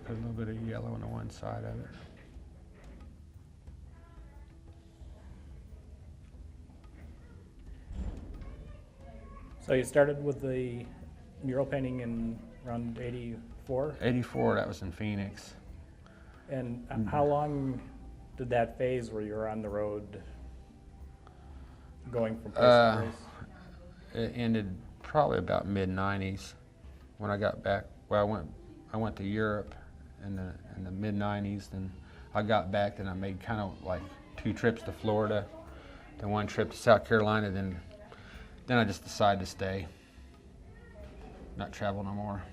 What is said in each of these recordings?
put a little bit of yellow on the one side of it. So you started with the mural painting in around 84? 84, that was in Phoenix. And how long did that phase where you were on the road going from place to place? It ended probably about mid-90s when I got back. Well, I went to Europe in the mid-90s, then I got back, then I made kind of like 2 trips to Florida, then 1 trip to South Carolina, then I just decided to stay, not travel no more.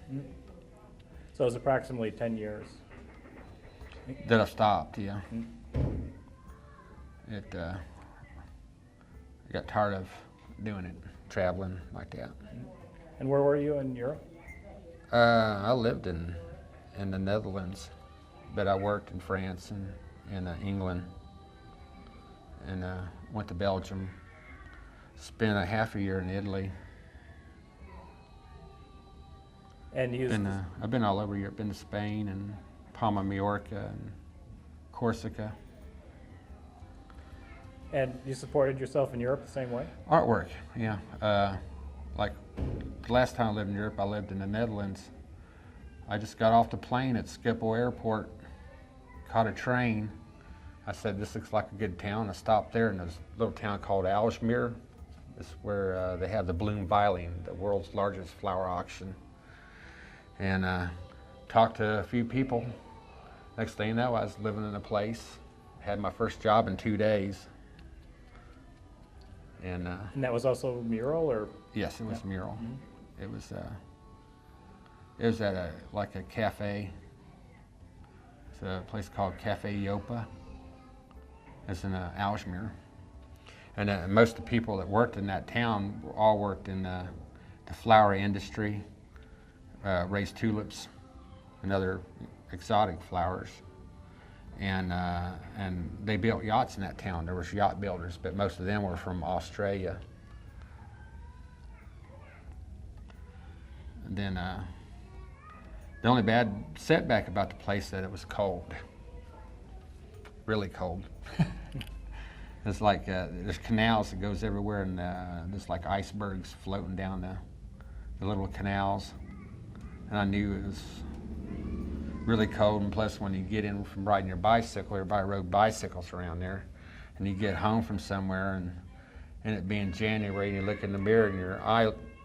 So it was approximately 10 years. That I stopped, yeah. I got tired of doing it, traveling like that. And where were you in Europe? I lived in the Netherlands, but I worked in France and in England, and went to Belgium. Spent a half a year in Italy. And you I've been all over Europe. Been to Spain and Palma, Majorca, and Corsica. And you supported yourself in Europe the same way? Artwork, yeah. Like the last time I lived in Europe, I lived in the Netherlands. I just got off the plane at Schiphol Airport, caught a train. I said, this looks like a good town. I stopped there in this little town called Aalsmeer. It's where they have the Bloom Violin, the world's largest flower auction. And talked to a few people. Next thing you know, I was living in a place, had my first job in 2 days. And that was also mural, or? Yes, it was Yeah. mural. It was at a cafe. It's a place called Cafe Yopa. It's in Aalsmeer. And most of the people that worked in that town all worked in the flower industry, raised tulips and other exotic flowers. And they built yachts in that town. There was yacht builders, but most of them were from Australia. And then the only bad setback about the place that it was cold, really cold. It's like there's canals that goes everywhere, and there's like icebergs floating down the little canals. And I knew it was really cold, and plus when you get in from riding your bicycle, everybody rode bicycles around there, and you get home from somewhere, and it being January, and you look in the mirror, and your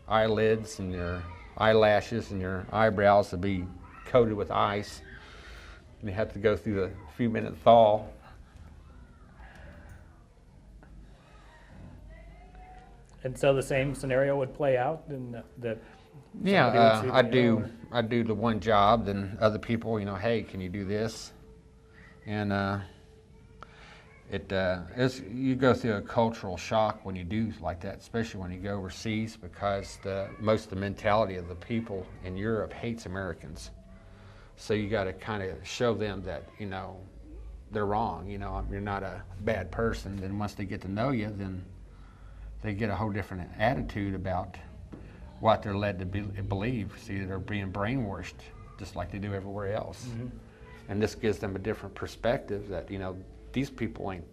eyelids and your eyelashes and your eyebrows will be coated with ice, and you have to go through the few-minute thaw. And so the same scenario would play out in that. Yeah, I do. Or? I do the one job, then other people, hey, can you do this? And you go through a cultural shock when you do like that, especially when you go overseas, because most of the mentality of the people in Europe hates Americans. So you got to kind of show them that they're wrong. You're not a bad person. Then once they get to know you, then they get a whole different attitude about what they're led to believe. See, they're being brainwashed just like they do everywhere else. Mm-hmm. And this gives them a different perspective that, these people ain't,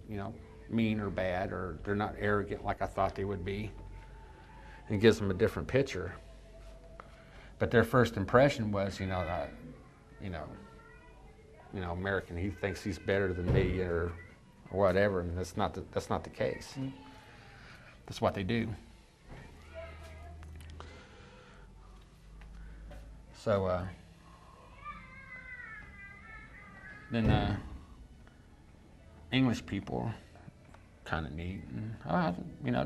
mean or bad, or they're not arrogant like I thought they would be. And gives them a different picture. But their first impression was, American, he thinks he's better than me or whatever, and that's not the case. Mm-hmm. That's what they do. So then English people kind of neat, and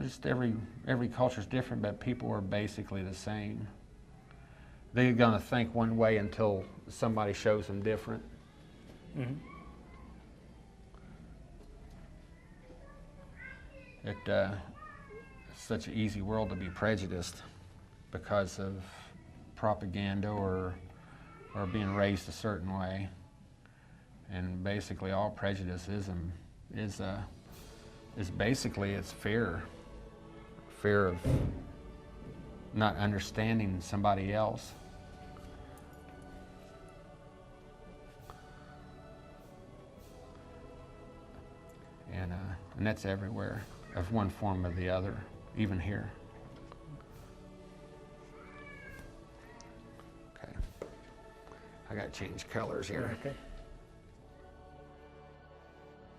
just every culture is different, but people are basically the same. They're gonna think one way until somebody shows them different. Mm-hmm. It's such an easy world to be prejudiced because of propaganda or being raised a certain way, and basically all prejudicism is basically it's fear of not understanding somebody else. And that's everywhere, of one form or the other, even here. Okay. I gotta change colors here. Okay.